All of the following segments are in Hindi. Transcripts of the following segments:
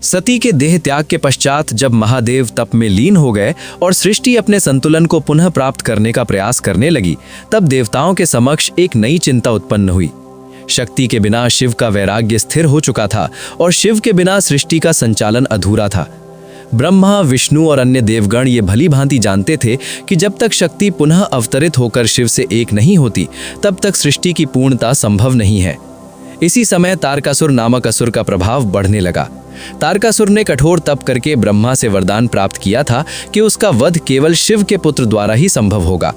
सती के देह त्याग के पश्चात जब महादेव तप में लीन हो गए और सृष्टि अपने संतुलन को पुनः प्राप्त करने का प्रयास करने लगी, तब देवताओं के समक्ष एक नई चिंता उत्पन्न हुई। शक्ति के बिना शिव का वैराग्य स्थिर हो चुका था और शिव के बिना सृष्टि का संचालन अधूरा था। ब्रह्मा, विष्णु और अन्य देवगण ये भली भांति जानते थे कि जब तक शक्ति पुनः अवतरित होकर शिव से एक नहीं होती, तब तक सृष्टि की पूर्णता संभव नहीं है। इसी समय तारकासुर नामक असुर का प्रभाव बढ़ने लगा। तारकासुर ने कठोर तप करके ब्रह्मा से वरदान प्राप्त किया था कि उसका वध केवल शिव के पुत्र द्वारा ही संभव होगा।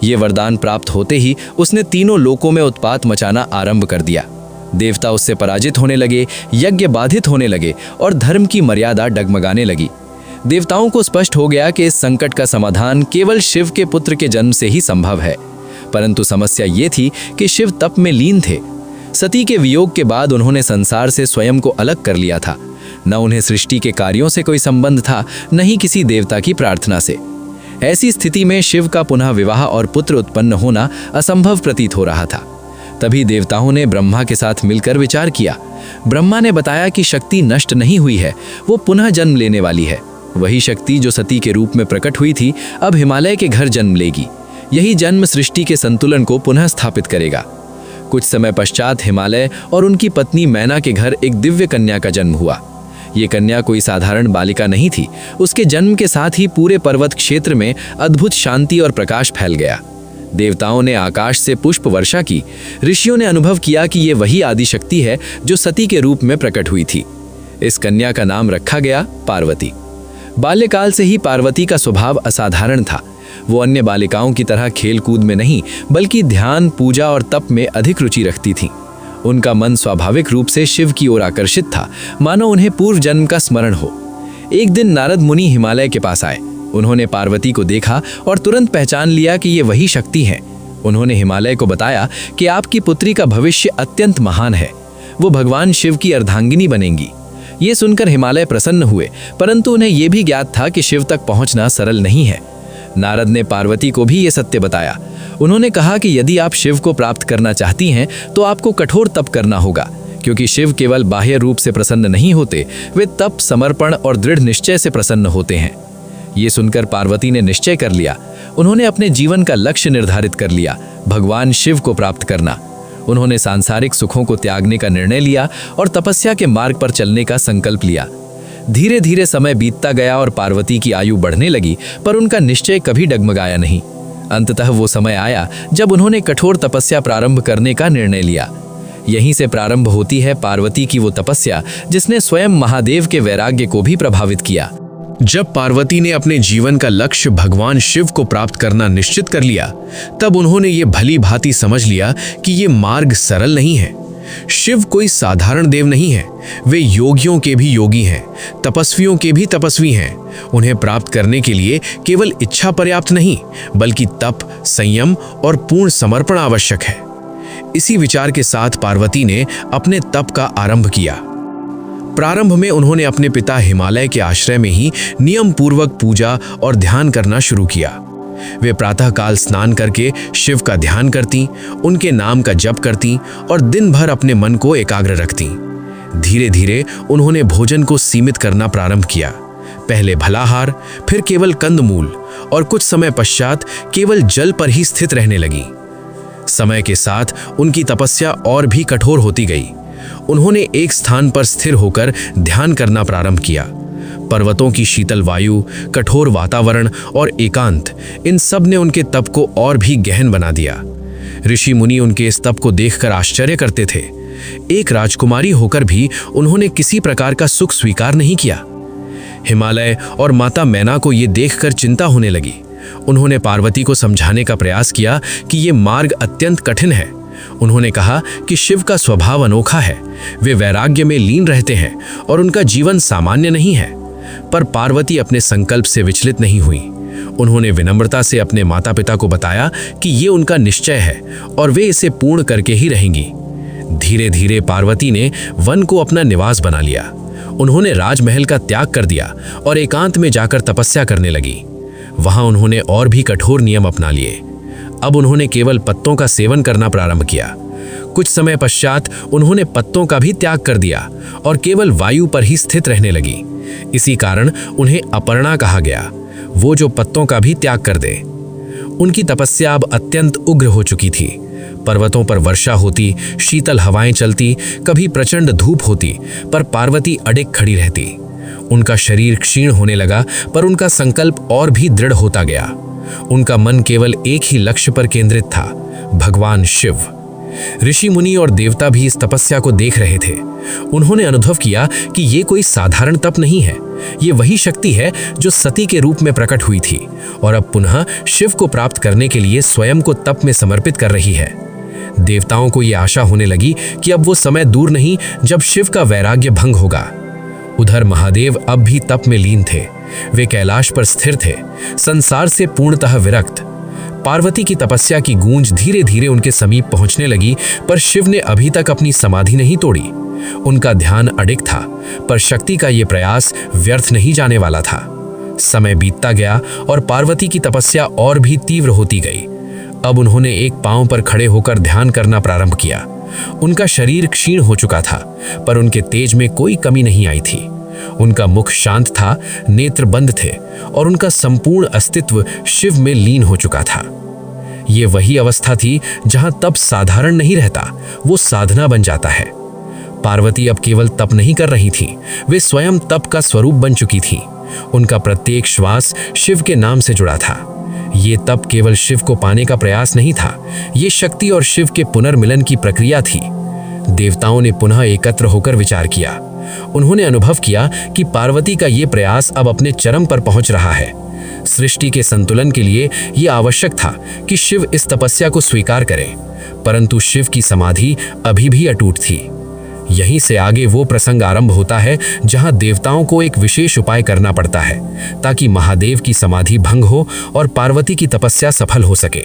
ये वरदान प्राप्त होते ही उसने तीनों लोकों में उत्पात मचाना आरंभ कर दिया। देवता उससे पराजित होने लगे, यज्ञ बाधित होने लगे और धर्म की मर्यादा डगमगाने लगी। देवताओं को स्पष्ट हो गया कि इस संकट का समाधान केवल शिव के पुत्र के जन्म से ही संभव है। परंतु समस्या ये थी कि शिव तप में लीन थे। सती के वियोग के बाद उन्होंने संसार से स्वयं को अलग कर लिया था। न उन्हें सृष्टि के कार्यों से कोई संबंध था, न ही किसी देवता की प्रार्थना से। ऐसी स्थिति में शिव का पुनः विवाह और पुत्र उत्पन्न होना असंभव प्रतीत हो रहा था। तभी देवताओं ने ब्रह्मा के साथ मिलकर विचार किया। ब्रह्मा ने बताया कि शक्ति नष्ट नहीं हुई है, वो पुनः जन्म लेने वाली है। वही शक्ति जो सती के रूप में प्रकट हुई थी, अब हिमालय के घर जन्म लेगी। यही जन्म सृष्टि के संतुलन को पुनः स्थापित करेगा। कुछ समय पश्चात हिमालय और उनकी पत्नी मैना के घर एक दिव्य कन्या का जन्म हुआ। ये कन्या कोई साधारण बालिका नहीं थी। उसके जन्म के साथ ही पूरे पर्वत क्षेत्र में अद्भुत शांति और प्रकाश फैल गया। देवताओं ने आकाश से पुष्प वर्षा की। ऋषियों ने अनुभव किया कि ये वही आदिशक्ति है जो सती के रूप में प्रकट हुई थी। इस कन्या का नाम रखा गया पार्वती। बाल्यकाल से ही पार्वती का स्वभाव असाधारण था। वो अन्य बालिकाओं की तरह खेल कूद में नहीं, बल्कि ध्यान, पूजा और तप में अधिक रुचि रखती थीं। उनका मन स्वाभाविक रूप से शिव की ओर आकर्षित था, मानो उन्हें पूर्व जन्म का स्मरण हो। एक दिन नारद मुनि हिमालय के पास आए। उन्होंने पार्वती को देखा और तुरंत पहचान लिया कि ये वही शक्ति है। उन्होंने हिमालय को बताया कि आपकी पुत्री का भविष्य अत्यंत महान है। वो भगवान शिव की अर्धांगिनी बनेंगी। ये सुनकर हिमालय प्रसन्न हुए, परंतु उन्हें यह भी ज्ञात था कि शिव तक पहुंचना सरल नहीं है। नारद ने पार्वती को भी ये सत्य बताया। उन्होंने कहा कि यदि आप शिव को प्राप्त करना चाहती हैं तो आपको कठोर तप करना होगा, क्योंकि शिव केवल बाह्य रूप से प्रसन्न नहीं होते, वे तप, समर्पण और दृढ़ निश्चय से प्रसन्न होते हैं। ये सुनकर पार्वती ने निश्चय कर लिया। उन्होंने अपने जीवन का लक्ष्य निर्धारित कर लिया, भगवान शिव को प्राप्त करना। उन्होंने सांसारिक सुखों को त्यागने का निर्णय लिया और तपस्या के मार्ग पर चलने का संकल्प लिया। धीरे धीरे समय बीतता गया और पार्वती की आयु बढ़ने लगी, पर उनका निश्चय कभी डगमगाया नहीं। अंततः वो समय आया जब उन्होंने कठोर तपस्या प्रारंभ करने का निर्णय लिया। यहीं से प्रारंभ होती है पार्वती की वो तपस्या जिसने स्वयं महादेव के वैराग्य को भी प्रभावित किया। जब पार्वती ने अपने जीवन का लक्ष्य भगवान शिव को प्राप्त करना निश्चित कर लिया, तब उन्होंने ये भली भांति समझ लिया कि ये मार्ग सरल नहीं है। शिव कोई साधारण देव नहीं है, वे योगियों के भी योगी हैं, तपस्वियों के भी तपस्वी हैं। उन्हें प्राप्त करने के लिए केवल इच्छा पर्याप्त नहीं, बल्कि तप, संयम और पूर्ण समर्पण आवश्यक है। इसी विचार के साथ पार्वती ने अपने तप का आरंभ किया। प्रारंभ में उन्होंने अपने पिता हिमालय के आश्रय में ही नियम पूर्वक पूजा और ध्यान करना शुरू किया। वे प्रातःकाल स्नान करके शिव का ध्यान करती, उनके नाम का जप करती और दिन भर अपने मन को एकाग्र रखती। धीरे धीरे उन्होंने भोजन को सीमित करना प्रारंभ किया। पहले फलाहार, फिर केवल कंदमूल और कुछ समय पश्चात केवल जल पर ही स्थित रहने लगी। समय के साथ उनकी तपस्या और भी कठोर होती गई। उन्होंने एक स्थान पर स्थिर होकर ध्यान करना प्रारंभ किया। पर्वतों की शीतल वायु, कठोर वातावरण और एकांत, इन सब ने उनके तप को और भी गहन बना दिया। ऋषि मुनि उनके इस तप को देखकर आश्चर्य करते थे। एक राजकुमारी होकर भी उन्होंने किसी प्रकार का सुख स्वीकार नहीं किया। हिमालय और माता मैना को ये देखकर चिंता होने लगी। उन्होंने पार्वती को समझाने का प्रयास किया कि ये मार्ग अत्यंत कठिन है। उन्होंने कहा कि शिव का स्वभाव अनोखा है, वे वैराग्य में लीन रहते हैं और उनका जीवन सामान्य नहीं है। पर पार्वती अपने संकल्प से विचलित नहीं हुई। उन्होंने विनम्रता से अपने माता पिता को बताया कि ये उनका निश्चय है और वे इसे पूर्ण करके ही रहेंगी। धीरे धीरे पार्वती ने वन को अपना निवास बना लिया। उन्होंने राजमहल का त्याग कर दिया और एकांत में जाकर तपस्या करने लगी। वहां उन्होंने और भी कठोर नियम अपना लिए। अब उन्होंने केवल पत्तों का सेवन करना प्रारंभ किया। कुछ समय पश्चात उन्होंने पत्तों का भी त्याग कर दिया और केवल वायु पर ही स्थित रहने लगी। इसी कारण उन्हें अपर्णा कहा गया, वो जो पत्तों का भी त्याग कर दे। उनकी तपस्या अब अत्यंत उग्र हो चुकी थी। पर्वतों पर वर्षा होती, शीतल हवाएं चलती, कभी प्रचंड धूप होती, पर पार्वती अडिग खड़ी रहती। उनका शरीर क्षीण होने लगा, पर उनका संकल्प और भी दृढ़ होता गया। उनका मन केवल एक ही लक्ष्य पर केंद्रित था, भगवान शिव। ऋषि मुनि और देवता भी इस तपस्या को देख रहे थे। उन्होंने अनुभव किया कि ये कोई साधारण तप नहीं है, ये वही शक्ति है जो सती के रूप में प्रकट हुई थी और अब पुनः शिव को प्राप्त करने के लिए स्वयं को तप में समर्पित कर रही है। देवताओं को ये आशा होने लगी कि अब वो समय दूर नहीं जब शिव का वैराग्य भंग होगा। उधर महादेव अब भी तप में लीन थे। वे कैलाश पर स्थिर थे, संसार से पूर्णतः विरक्त। पार्वती की तपस्या की गूंज धीरे धीरे उनके समीप पहुंचने लगी, पर शिव ने अभी तक अपनी समाधि नहीं तोड़ी। उनका ध्यान अडिग था, पर शक्ति का ये प्रयास व्यर्थ नहीं जाने वाला था। समय बीतता गया और पार्वती की तपस्या और भी तीव्र होती गई। अब उन्होंने एक पांव पर खड़े होकर ध्यान करना प्रारंभ किया। उनका शरीर क्षीण हो चुका था, पर उनके तेज में कोई कमी नहीं आई थी। उनका मुख शांत था, नेत्र बंद थे और उनका संपूर्ण अस्तित्व शिव में लीन हो चुका था। ये वही अवस्था थी जहां तप साधारण नहीं रहता, वो साधना बन जाता है। पार्वती अब केवल तप नहीं कर रही थी, वे स्वयं तप का स्वरूप बन चुकी थी। उनका प्रत्येक श्वास शिव के नाम से जुड़ा था। ये तप केवल शिव को पाने का प्रयास नहीं था, ये शक्ति और शिव के पुनर्मिलन की प्रक्रिया थी। देवताओं ने पुनः एकत्र होकर विचार किया। उन्होंने अनुभव किया कि पार्वती का ये प्रयास अब अपने चरम पर पहुंच रहा है। सृष्टि के संतुलन के लिए यह आवश्यक था कि शिव इस तपस्या को स्वीकार करें, परंतु शिव की समाधि अभी भी अटूट थी। यहीं से आगे वो प्रसंग आरंभ होता है जहां देवताओं को एक विशेष उपाय करना पड़ता है ताकि महादेव की समाधि भंग हो और पार्वती की तपस्या सफल हो सके।